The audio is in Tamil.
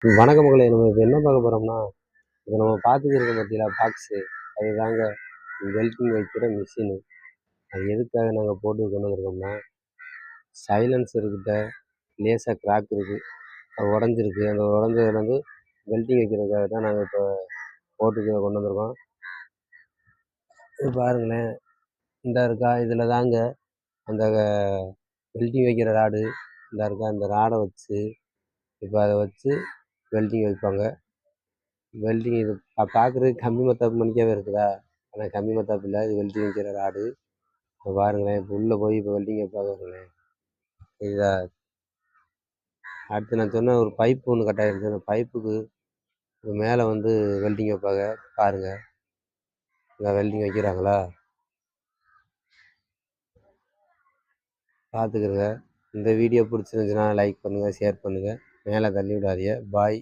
வணக்க மகளே! நம்ம இப்ப என்ன பார்க்க போறோம்னா, இப்ப நம்ம பார்த்துக்கிருக்கோம் பார்த்தீங்களா பாக்ஸு, அதுதாங்க வெல்டிங் வைக்கிற மிஷினு. அது எதுக்காக நாங்க போட்டு கொண்டு வந்திருக்கோம்னா, சைலன்சர் கிட்ட லேசா கிராக் இருக்கு. அது உடைஞ்சிருக்கு. அந்த உடைஞ்சதுல வந்து வெல்டிங் வைக்கிறதுக்காக தான் நாங்க இப்ப போட்டு இத கொண்டு வந்திருக்கோம். இது பாருங்களேன், இந்தா இருக்கா, இதில தாங்க அந்த வெல்டிங் வைக்கிற ராடு இந்தா இருக்கா, இந்த ராட வச்சு இப்ப அத வச்சு வெல்டிங் வைப்பாங்க. வெல்டிங் இது பார்க்குறதுக்கு கம்பி மத்தாப்பு மணிக்காவே இருக்குதா? ஆனா கம்பி மத்தாப்பு இல்ல. இது வெல்டிங் வைக்கிற ராடு. இப்ப பாருங்களேன், இப்ப உள்ள போய் இப்ப வெல்டிங் வைப்பாங்க பாருங்களேன். இதா அடுத்து நான் சொன்ன ஒரு பைப் ஒண்ணு கட் ஆயிருந்துச்சு. அந்த பைப்புக்கு மேல வந்து வெல்டிங் வைப்பாங்க. பாருங்க. இங்க வெல்டிங் வைக்கிறாங்களா? பார்த்துக்கிருங்க. இந்த வீடியோ பிடிச்சிருந்துச்சுன்னா லைக் பண்ணுங்க, ஷேர் பண்ணுங்க. மேல தள்ளி விடாதீங்க. பாய்.